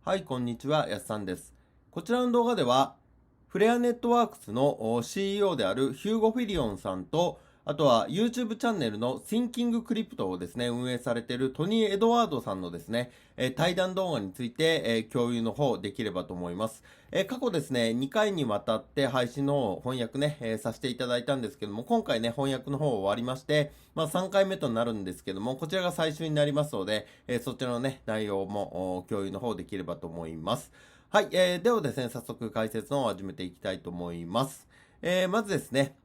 はい、こんにちは、やすさんです。こちらの動画では、フレアネットワークスの CEO であるヒューゴ・フィリオンさんと、あとは YouTube チャンネルの Thinking Crypto をですね、運営されているトニー・エドワードさんのですね、対談動画について、共有の方できればと思います。過去ですね、2回にわたって配信の方翻訳ね、させていただいたんですけども、今回ね、翻訳の方終わりまして、3回目となるんですけども、こちらが最終になりますので、そちらのね、内容も共有の方できればと思います。はい、ではですね、早速解説の方を始めていきたいと思います。まずですね、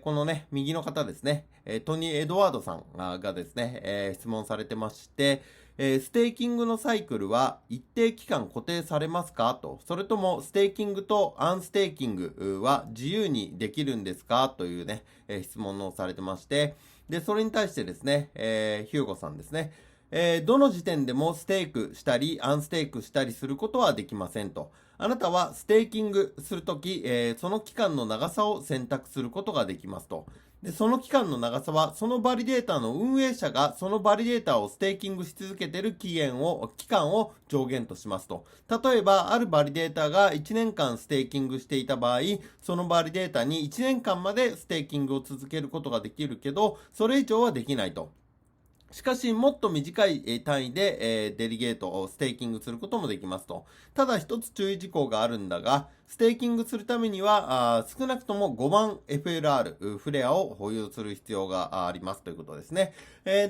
このね、右の方ですね、トニー・エドワードさんがですね、質問されてまして、ステーキングのサイクルは一定期間固定されますかと、それともステーキングとアンステーキングは自由にできるんですかというね、質問をされてまして、で、それに対してですね、ヒューゴさんですね、どの時点でもステークしたり、アンステークしたりすることはできませんと。あなたはステーキングするとき、その期間の長さを選択することができますと。で、その期間の長さは、そのバリデータの運営者がそのバリデータをステーキングし続けている期間を上限としますと。例えば、あるバリデータが1年間ステーキングしていた場合、そのバリデータに1年間までステーキングを続けることができるけど、それ以上はできないと。しかし、もっと短い単位でデリゲートをステーキングすることもできますと。ただ一つ注意事項があるんだが、ステーキングするためには少なくとも5万 FLR、フレアを保有する必要がありますということですね。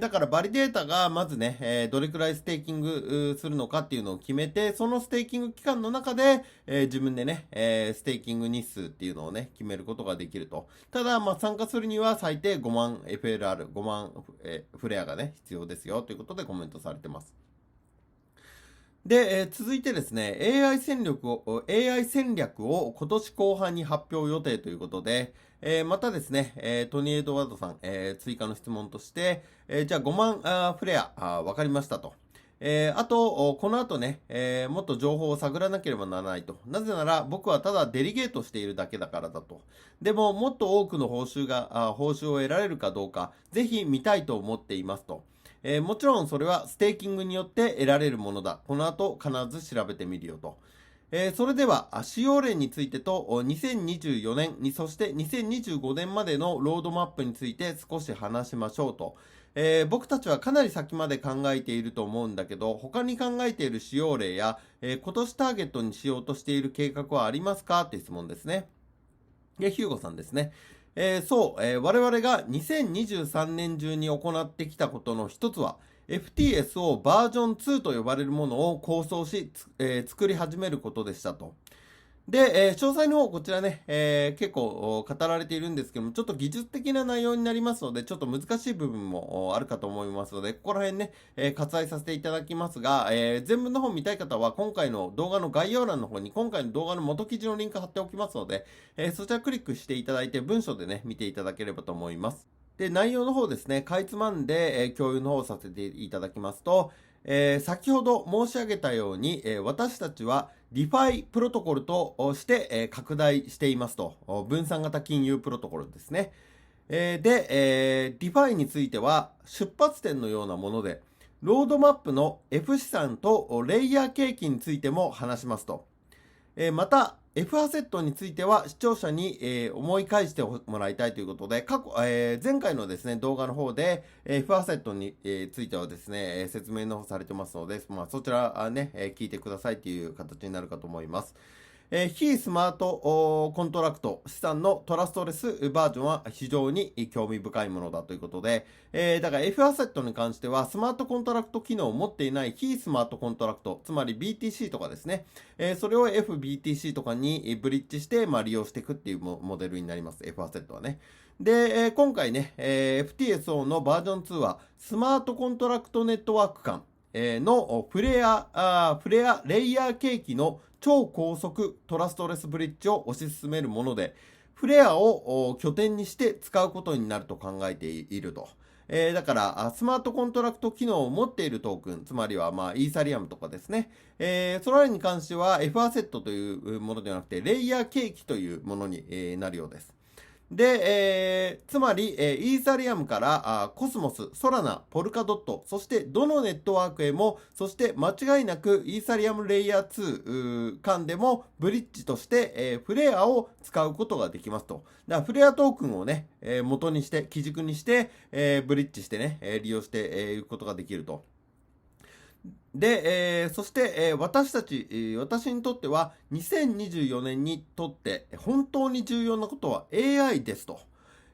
だからバリデータがまずね、どれくらいステーキングするのかっていうのを決めて、そのステーキング期間の中で、自分でね、ステーキング日数っていうのをね、決めることができると。ただ、参加するには最低5万 FLR、5万、フレアがね、必要ですよということでコメントされてます。で、続いてですね、AI 戦略を今年後半に発表予定ということで、またですね、トニー・エドワードさん、追加の質問として、じゃあ5万フレア、わかりましたと。あと、この後ね、もっと情報を探らなければならないと。なぜなら、僕はただデリゲートしているだけだからだと。でも、もっと多くの報酬を得られるかどうか、ぜひ見たいと思っていますと。もちろんそれはステーキングによって得られるものだ。この後必ず調べてみるよと。それでは、使用例についてと、2024年に、そして2025年までのロードマップについて少し話しましょうと。僕たちはかなり先まで考えていると思うんだけど、他に考えている使用例や、今年ターゲットにしようとしている計画はありますかって質問ですね。で、ヒューゴさんですね。我々が2023年中に行ってきたことの一つは、FTS をバージョン2と呼ばれるものを構想し、作り始めることでしたと。で、詳細の方、こちらね、結構語られているんですけども、ちょっと技術的な内容になりますので、ちょっと難しい部分もあるかと思いますので、ここら辺ね、割愛させていただきますが、全文の方見たい方は、今回の動画の概要欄の方に、今回の動画の元記事のリンク貼っておきますので、そちらクリックしていただいて、文章でね、見ていただければと思います。で、内容の方ですね、かいつまんで、共有の方させていただきますと、先ほど申し上げたように、私たちは DeFi プロトコルとして、拡大していますと。分散型金融プロトコルですね。DeFi については出発点のようなもので、ロードマップの F 資産とレイヤー景気についても話しますと。また、F アセットについては視聴者に、思い返してもらいたいということで、前回のですね、動画の方で、F アセットに、ついてはですね、説明の方されてますので、そちらね、聞いてくださいという形になるかと思います。非スマートコントラクト資産のトラストレスバージョンは非常に興味深いものだということで、だから F アセットに関してはスマートコントラクト機能を持っていない非スマートコントラクト、つまり BTC とかですね、それを FBTC とかにブリッジして、利用していくっていうモデルになります。F アセットはね。で、今回ね、FTSO のバージョン2はスマートコントラクトネットワーク間のフレアレイヤー景気の超高速トラストレスブリッジを推し進めるもので、フレアを拠点にして使うことになると考えていると。だから、スマートコントラクト機能を持っているトークン、つまりは、イーサリアムとかですね。それらに関しては、F アセットというものではなくて、レイヤー景気というものになるようです。で、つまり、イーサリアムからコスモス、ソラナ、ポルカドット、そしてどのネットワークへも、そして間違いなくイーサリアムレイヤー2間でもブリッジとして、フレアを使うことができますと。だからフレアトークンをね、元にして、基軸にして、ブリッジしてね、利用していくことができると。で、そして、私にとっては2024年にとって本当に重要なことは AI ですと。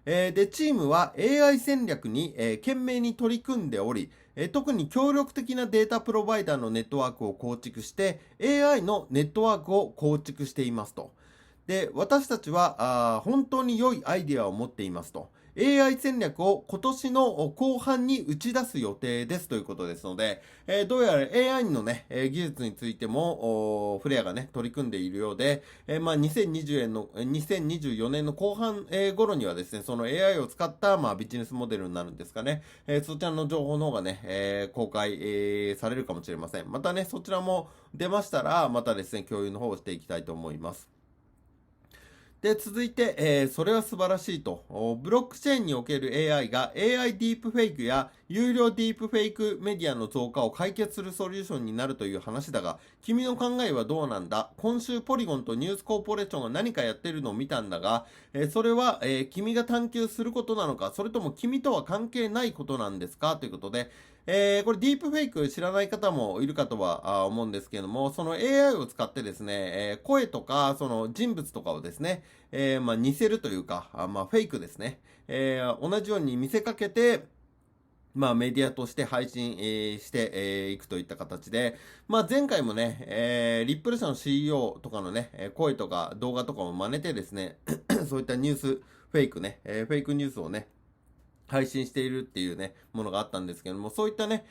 で、チームは AI 戦略に、懸命に取り組んでおり、特に協力的なデータプロバイダーのネットワークを構築して AI のネットワークを構築していますと。で、私たちは本当に良いアイデアを持っていますと。AI 戦略を今年の後半に打ち出す予定ですということですので、どうやら AI のね、技術についても、フレアがね、取り組んでいるようで、2024年の後半、頃にはですね、その AI を使った、ビジネスモデルになるんですかね、そちらの情報の方がね、公開、されるかもしれません。またね、そちらも出ましたら、またですね、共有の方をしていきたいと思います。で、続いて、それは素晴らしいと。ブロックチェーンにおける AI が AI ディープフェイクや有料ディープフェイクメディアの増加を解決するソリューションになるという話だが、君の考えはどうなんだ？今週ポリゴンとニュースコーポレーションが何かやってるのを見たんだが、それは、君が探求することなのか、それとも君とは関係ないことなんですかということで、これディープフェイク知らない方もいるかとは思うんですけども、その AI を使ってですね、声とかその人物とかをですね、似せるというか、フェイクですね、同じように見せかけて、メディアとして配信、していくといった形で、前回もね、リップル社の CEO とかのね、声とか動画とかを真似てですね、そういったニュース、フェイクね、フェイクニュースをね、配信しているっていうね、ものがあったんですけども、そういったね、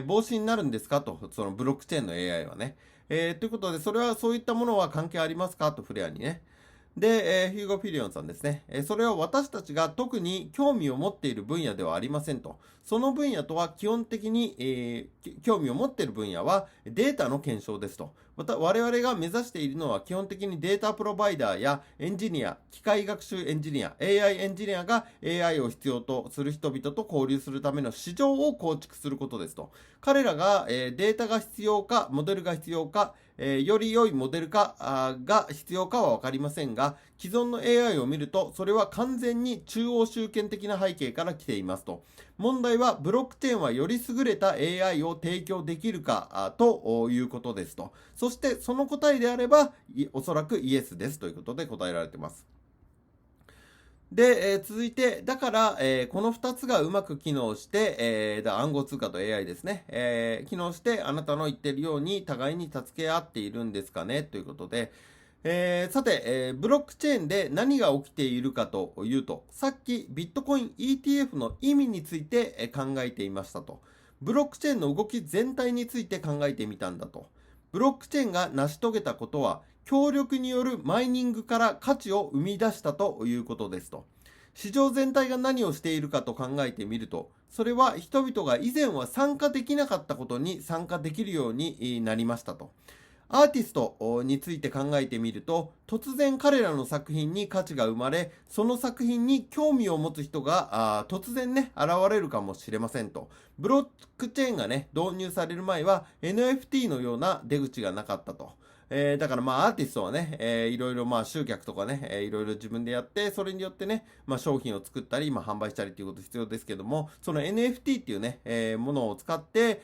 防止になるんですかと、そのブロックチェーンの AI はね。ということで、そういったものは関係ありますかと、フレアにね。で、ヒューゴ・フィリオンさんですね。それは私たちが特に興味を持っている分野ではありませんと。その分野とは基本的に、興味を持っている分野はデータの検証ですと。また我々が目指しているのは基本的にデータプロバイダーやエンジニア、機械学習エンジニア、AI エンジニアが AI を必要とする人々と交流するための市場を構築することですと。彼らが、データが必要か、モデルが必要か、より良いモデル化が必要かは分かりませんが、既存の AI を見ると、それは完全に中央集権的な背景から来ていますと。問題は、ブロックチェーンはより優れた AI を提供できるかということですと。そして、その答えであれば、おそらくイエスですということで答えられています。で、続いて、だから、この2つがうまく機能して、暗号通貨と AI ですね、機能してあなたの言ってるように互いに助け合っているんですかねということで、さて、ブロックチェーンで何が起きているかというと、さっきビットコイン ETF の意味について考えていましたと。ブロックチェーンの動き全体について考えてみたんだと。ブロックチェーンが成し遂げたことは、協力によるマイニングから価値を生み出したということですと。市場全体が何をしているかと考えてみると、それは人々が以前は参加できなかったことに参加できるようになりましたと。アーティストについて考えてみると、突然彼らの作品に価値が生まれ、その作品に興味を持つ人が突然ね、現れるかもしれませんと。ブロックチェーンがね、導入される前は NFT のような出口がなかったと。だからアーティストはね、いろいろ集客とかね、いろいろ自分でやって、それによってね、商品を作ったり、販売したりっていうこと必要ですけども、その NFT っていうね、ものを使って、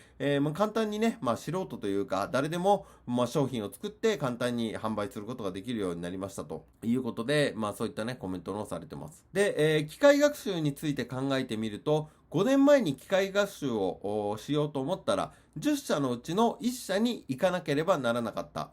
簡単にね、素人というか、誰でも、商品を作って簡単に販売することができるようになりましたということで、そういったね、コメントをされてます。で、機械学習について考えてみると、5年前に機械学習をしようと思ったら、10社のうちの1社に行かなければならなかった。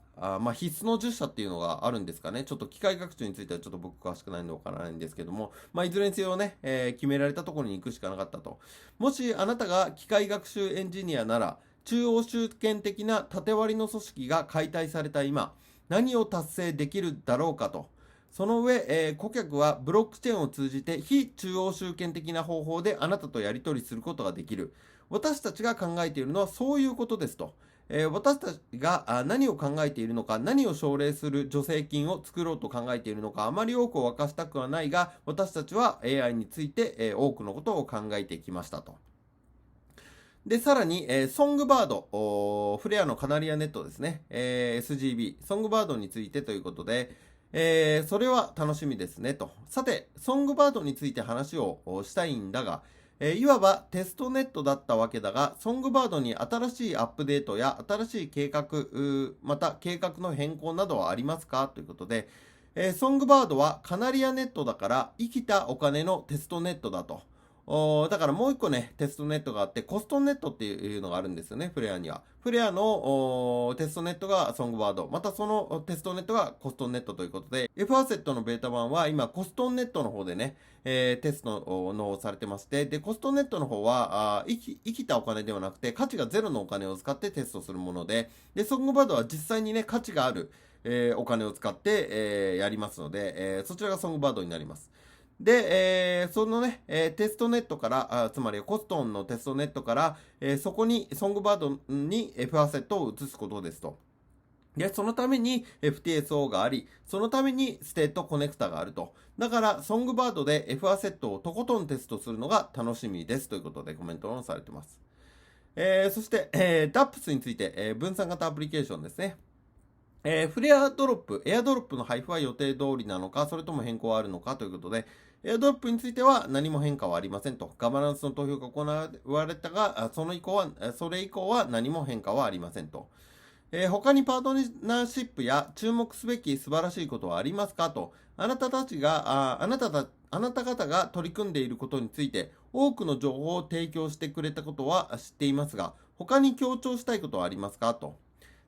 必須の10社っていうのがあるんですかね。ちょっと機械学習についてはちょっと僕詳しくないのでわからないんですけども、いずれにせよね、決められたところに行くしかなかったと。もしあなたが機械学習エンジニアなら、中央集権的な縦割りの組織が解体された今、何を達成できるだろうかと。その上、顧客はブロックチェーンを通じて非中央集権的な方法であなたとやり取りすることができる。私たちが考えているのはそういうことですと。私たちが何を考えているのか、何を奨励する助成金を作ろうと考えているのか、あまり多くを明かしたくはないが、私たちは AI について、多くのことを考えてきましたと。で、さらに、ソングバード、フレアのカナリアネットですね、SGB、ソングバードについてということで、それは楽しみですねと。さて、ソングバードについて話をしたいんだが、いわばテストネットだったわけだが、ソングバードに新しいアップデートや新しい計画、また計画の変更などはありますかということで、ソングバードはカナリアネットだから生きたお金のテストネットだと。だからもう一個ね、テストネットがあって、コストネットっていうのがあるんですよね、フレアには。フレアのテストネットがソングバード、またそのテストネットがコストネットということで、F アセットのベータ版は今コストネットの方でね、テストのされてまして、で、コストネットの方は生きたお金ではなくて、価値がゼロのお金を使ってテストするもので、で、ソングバードは実際にね、価値がある、お金を使って、やりますので、そちらがソングバードになります。で、そのね、テストネットから、つまりコストンのテストネットから、そこにソングバードに F アセットを移すことですと。で、そのために FTSO があり、そのためにステートコネクタがあると。だから、ソングバードで F アセットをとことんテストするのが楽しみですということでコメントをされています。そして、DAPS について、分散型アプリケーションですね。フレアドロップ、エアドロップの配布は予定通りなのか、それとも変更はあるのかということで、エアドロップについては何も変化はありませんと。ガバナンスの投票が行われたが、それ以降は何も変化はありませんと。他にパートナーシップや注目すべき素晴らしいことはありますかと。あなた方が取り組んでいることについて多くの情報を提供してくれたことは知っていますが、他に強調したいことはありますかと。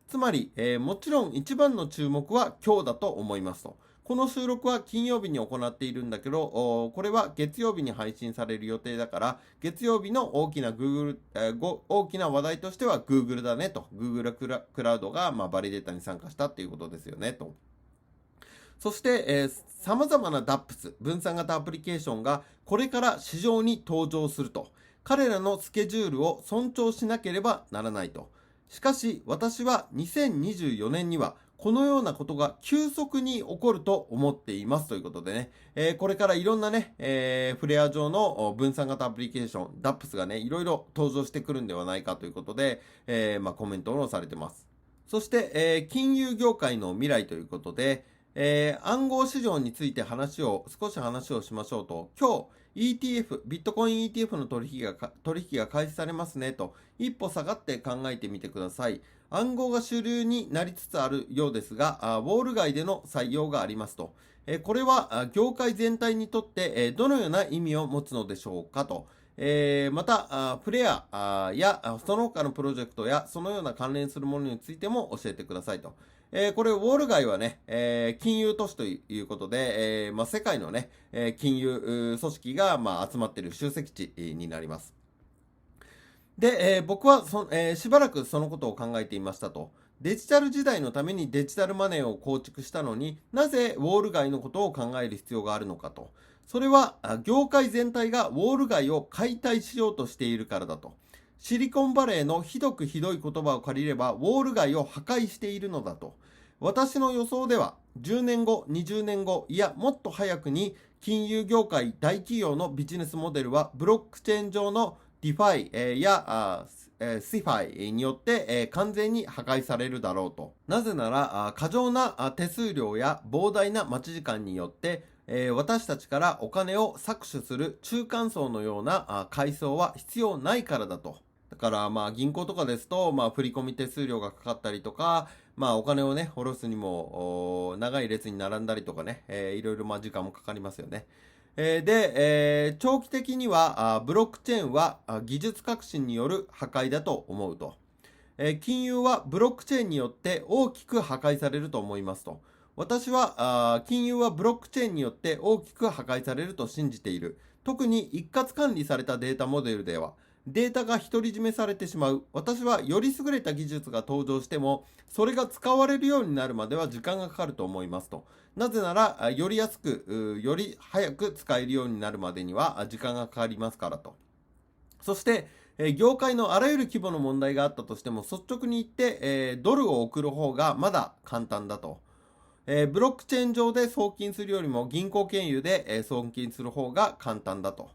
つまり、もちろん一番の注目は今日だと思いますと。この収録は金曜日に行っているんだけど、これは月曜日に配信される予定だから、月曜日の大きな大きな話題としては Google だねと。Google クラウドが、バリデータに参加したっていうことですよねと。そして、様々な DAPS、分散型アプリケーションがこれから市場に登場すると。彼らのスケジュールを尊重しなければならないと。しかし私は2024年にはこのようなことが急速に起こると思っていますということでね、これからいろんなね、フレア上の分散型アプリケーション、DAPS がね、いろいろ登場してくるんではないかということで、コメントをされてます。そして、金融業界の未来ということで、暗号市場について少し話をしましょうと、今日 ETF、ビットコイン ETF の取引が開始されますねと、一歩下がって考えてみてください。暗号が主流になりつつあるようですが、ウォール街での採用がありますと。これは業界全体にとってどのような意味を持つのでしょうかと。また、プレアやその他のプロジェクトやそのような関連するものについても教えてくださいと。これ、ウォール街はね、金融都市ということで、世界のね、金融組織が、集まっている集積地になります。で、僕はしばらくそのことを考えていましたと。デジタル時代のためにデジタルマネーを構築したのになぜウォール街のことを考える必要があるのかと。それは、業界全体がウォール街を解体しようとしているからだと。シリコンバレーのひどくひどい言葉を借りれば、ウォール街を破壊しているのだと。私の予想では、10年後、20年後、いや、もっと早くに、金融業界大企業のビジネスモデルは、ブロックチェーン上のディファイやシファイによって完全に破壊されるだろうと。なぜなら、過剰な手数料や膨大な待ち時間によって、私たちからお金を搾取する中間層のような階層は必要ないからだと。だから銀行とかですと、振込手数料がかかったりとか、お金をね、下ろすにも長い列に並んだりとかね、いろいろ時間もかかりますよね。で、長期的にはブロックチェーンは技術革新による破壊だと思うと。金融はブロックチェーンによって大きく破壊されると思いますと。私は金融はブロックチェーンによって大きく破壊されると信じている。特に一括管理されたデータモデルでは、データが独り占めされてしまう。私はより優れた技術が登場しても、それが使われるようになるまでは時間がかかると思いますと。なぜなら、より安く、より早く使えるようになるまでには時間がかかりますからと。そして、業界のあらゆる規模の問題があったとしても、率直に言って、ドルを送る方がまだ簡単だと。ブロックチェーン上で送金するよりも銀行経由で、送金する方が簡単だと。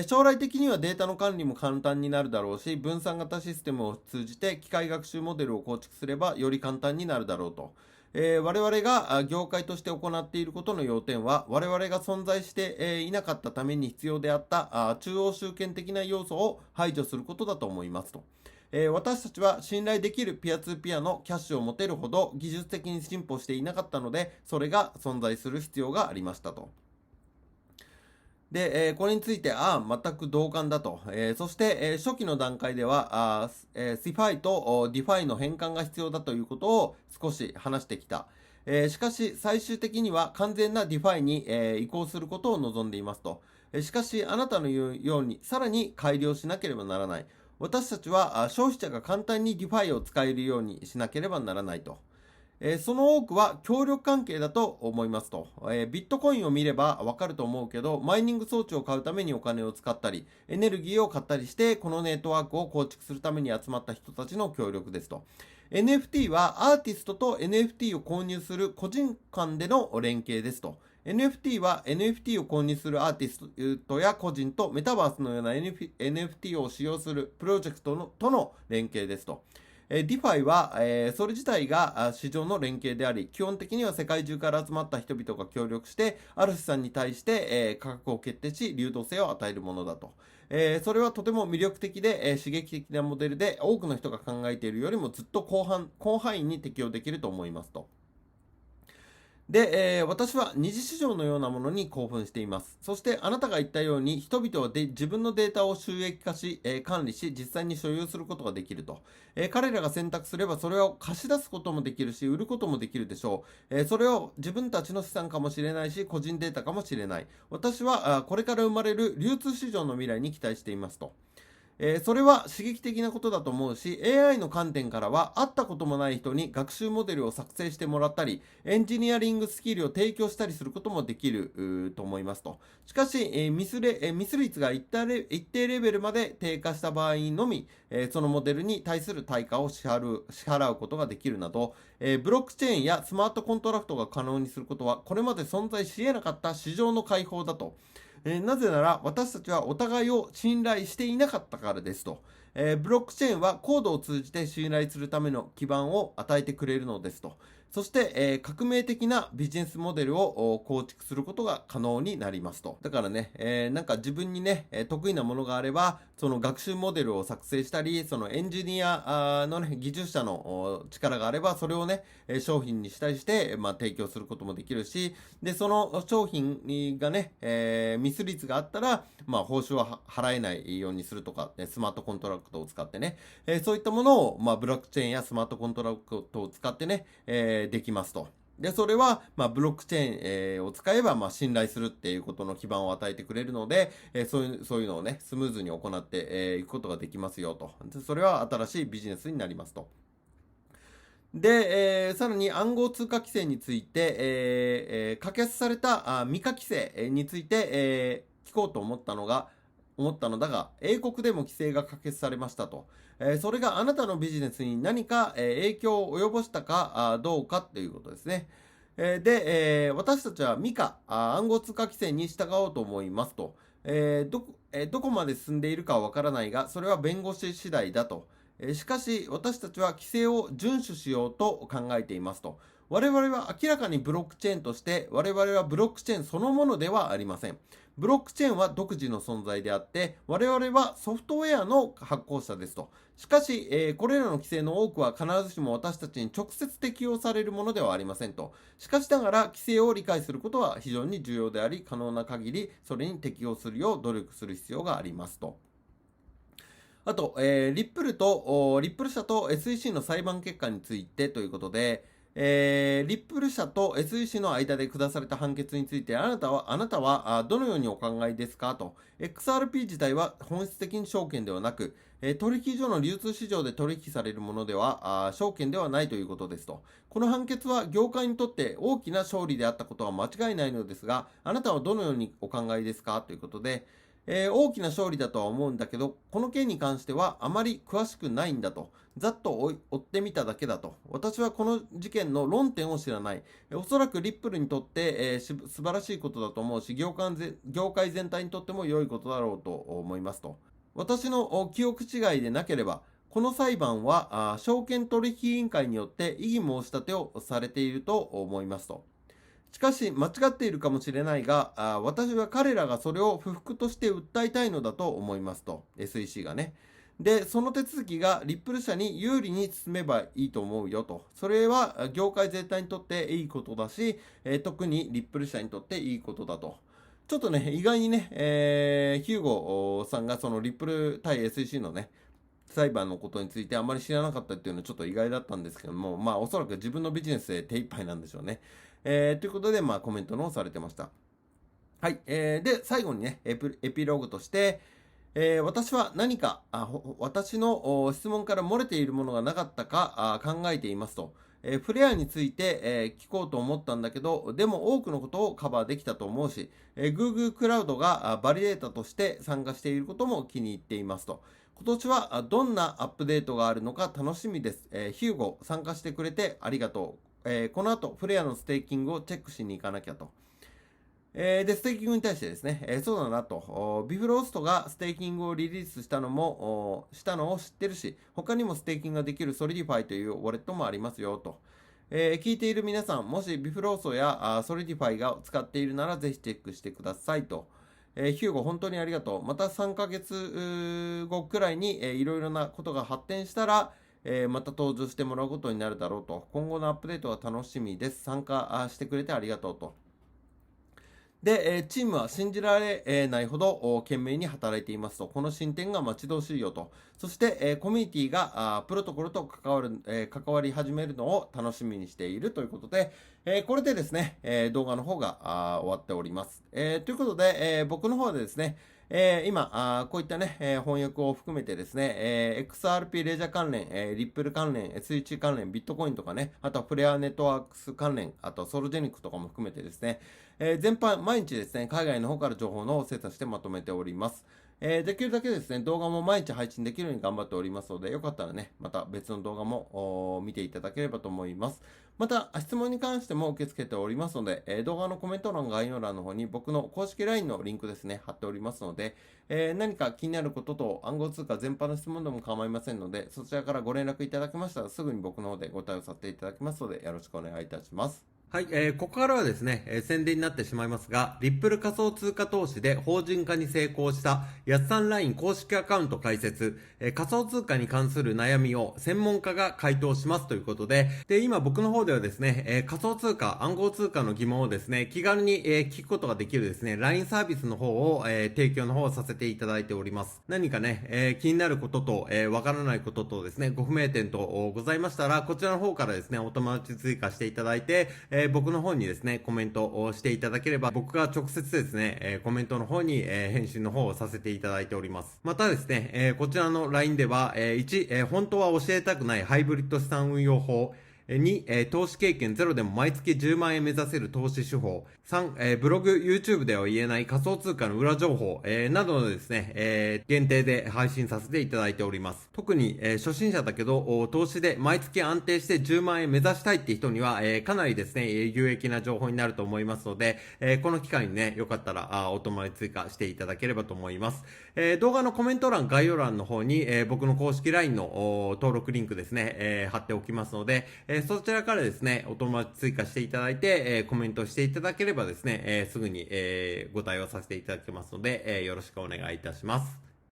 将来的にはデータの管理も簡単になるだろうし、分散型システムを通じて機械学習モデルを構築すればより簡単になるだろうと。我々が業界として行っていることの要点は、我々が存在していなかったために必要であった中央集権的な要素を排除することだと思いますと。私たちは信頼できるピアツーピアのキャッシュを持てるほど技術的に進歩していなかったので、それが存在する必要がありましたと。で、これについて、全く同感だと。そして、初期の段階では、CFI と DeFi の変換が必要だということを少し話してきた。しかし、最終的には完全な DeFi に、移行することを望んでいますと。しかし、あなたの言うように、さらに改良しなければならない。私たちは消費者が簡単に DeFi を使えるようにしなければならないと。その多くは協力関係だと思いますと。ビットコインを見ればわかると思うけど、マイニング装置を買うためにお金を使ったり、エネルギーを買ったりして、このネットワークを構築するために集まった人たちの協力ですと。NFT はアーティストと NFT を購入する個人間での連携ですと。NFT は NFT を購入するアーティストや個人とメタバースのような NFT を使用するプロジェクトとの連携ですと。DeFi は、それ自体が市場の連携であり、基本的には世界中から集まった人々が協力して、ある資産に対して、価格を決定し、流動性を与えるものだと。それはとても魅力的で、刺激的なモデルで、多くの人が考えているよりもずっと広範囲に適用できると思いますと。で、私は二次市場のようなものに興奮しています。そしてあなたが言ったように人々は自分のデータを収益化し、管理し、実際に所有することができると。彼らが選択すればそれを貸し出すこともできるし、売ることもできるでしょう。それを自分たちの資産かもしれないし、個人データかもしれない。私はこれから生まれる流通市場の未来に期待していますと。それは刺激的なことだと思うし、AI の観点からは会ったこともない人に学習モデルを作成してもらったり、エンジニアリングスキルを提供したりすることもできると思いますと。しかし、ミス率が一定レベルまで低下した場合のみ、そのモデルに対する対価を支払うことができるなど、ブロックチェーンやスマートコントラクトが可能にすることは、これまで存在し得なかった市場の開放だと。なぜなら私たちはお互いを信頼していなかったからですと。ブロックチェーンはコードを通じて信頼するための基盤を与えてくれるのですと。そして、革命的なビジネスモデルを構築することが可能になりますと。だからね、なんか自分にね、得意なものがあれば、その学習モデルを作成したり、そのエンジニアのね、技術者の力があれば、それをね、商品にしたりして、提供することもできるし、で、その商品がね、ミス率があったら、報酬は払えないようにするとか、スマートコントラクトを使ってね、そういったものを、ブロックチェーンやスマートコントラクトを使ってね、できますと。で、それは、ブロックチェーン、を使えば、信頼するっていうことの基盤を与えてくれるので、そういうのをね、スムーズに行っていくことができますよと。それは新しいビジネスになりますと。で、さらに暗号通貨規制について、可決された未可規制について、聞こうと思ったのだが、英国でも規制が可決されましたと。それがあなたのビジネスに何か影響を及ぼしたかどうかということですね。で、私たちは未可暗号通貨規制に従おうと思いますと。どこまで進んでいるかはわからないが、それは弁護士次第だと。しかし、私たちは規制を遵守しようと考えていますと。我々は明らかにブロックチェーンとして、我々はブロックチェーンそのものではありません。ブロックチェーンは独自の存在であって、我々はソフトウェアの発行者ですと。しかし、これらの規制の多くは必ずしも私たちに直接適用されるものではありませんと。しかしながら、規制を理解することは非常に重要であり、可能な限りそれに適用するよう努力する必要がありますと。あと、リップル社と SEC の裁判結果についてということで、リップル社と SEC の間で下された判決についてあなたはどのようにお考えですかと。XRP 自体は本質的に証券ではなく、取引所の流通市場で取引されるものでは証券ではないということですと。この判決は業界にとって大きな勝利であったことは間違いないのですが、あなたはどのようにお考えですかということで、大きな勝利だとは思うんだけど、この件に関してはあまり詳しくないんだと。ざっと追ってみただけだと。私はこの事件の論点を知らない。おそらくリップルにとって、素晴らしいことだと思うし、業界全体にとっても良いことだろうと思いますと。私の記憶違いでなければ、この裁判は証券取引委員会によって異議申し立てをされていると思いますと。しかし間違っているかもしれないが、私は彼らがそれを不服として訴えたいのだと思いますと。SEC がね。で、その手続きがリップル社に有利に進めばいいと思うよと。それは業界全体にとっていいことだし、特にリップル社にとっていいことだと。ちょっとね、意外にね、ヒューゴさんがそのリップル対 SEC のね、裁判のことについてあまり知らなかったっていうのはちょっと意外だったんですけども、まあおそらく自分のビジネスで手一杯なんでしょうね。ということで、まあコメントの方されてました。はい。で、最後にね、エピローグとして、私は何か、私の質問から漏れているものがなかったか考えていますと。フレアについて、聞こうと思ったんだけど、でも多くのことをカバーできたと思うし、Google クラウドがバリデータとして参加していることも気に入っていますと。今年はどんなアップデートがあるのか楽しみです。ヒューゴ参加してくれてありがとう。この後、フレアのステーキングをチェックしに行かなきゃと。で、ステーキングに対してですね、そうだなと、ビフローストがステーキングをリリースしたのを知ってるし、他にもステーキングができるソリディファイというウォレットもありますよと。聞いている皆さん、もしビフローストやソリディファイが使っているならぜひチェックしてくださいと。ヒューゴ本当にありがとう。また3ヶ月後くらいに、いろいろなことが発展したら、また登場してもらうことになるだろうと。今後のアップデートは楽しみです。参加してくれてありがとうと。で、チームは信じられないほど懸命に働いていますと。この進展が待ち遠しいよと。そして、コミュニティがプロトコルと関わり始めるのを楽しみにしているということで、これでですね、動画の方が終わっております。ということで、僕の方でですね、今こういったね、翻訳を含めてですね、XRP レジャー関連、リップル関連、SEC 関連、ビットコインとかね、あとはフレアネットワークス関連、あとソルジェニックとかも含めてですね、全般毎日ですね、海外の方から情報の精査してまとめております。できるだけですね、動画も毎日配信できるように頑張っておりますので、よかったらね、また別の動画も見ていただければと思います。また、質問に関しても受け付けておりますので、動画のコメント欄、概要欄の方に僕の公式 LINE のリンクですね、貼っておりますので、何か気になることと暗号通貨全般の質問でも構いませんので、そちらからご連絡いただけましたら、すぐに僕の方でご対応させていただきますので、よろしくお願いいたします。はい、ここからはですね、宣伝になってしまいますが、リップル仮想通貨投資で法人化に成功したやっさん LINE 公式アカウント開設、仮想通貨に関する悩みを専門家が回答しますということで、今僕の方ではですね、仮想通貨、暗号通貨の疑問をですね、気軽に、聞くことができるですね、LINE サービスの方を、提供の方をさせていただいております。何かね、気になることと、わからないこととですね、ご不明点とございましたら、こちらの方からですね、お友達追加していただいて、僕の方にですね、コメントをしていただければ、僕が直接ですね、コメントの方に、返信の方をさせていただいております。またですね、こちらの LINE では、1、本当は教えたくないハイブリッド資産運用法、2、投資経験ゼロでも毎月10万円目指せる投資手法。3、ブログ、YouTube では言えない仮想通貨の裏情報、などのですね、限定で配信させていただいております。特に、初心者だけど、投資で毎月安定して10万円目指したいって人には、かなりですね、有益な情報になると思いますので、この機会にね、よかったら、お友達追加していただければと思います。動画のコメント欄、概要欄の方に、僕の公式 LINE の登録リンクですね、貼っておきますので、そちらからですね、お友達追加していただいて、コメントしていただければですね、すぐに、ご対応させていただきますので、よろしくお願いいたします。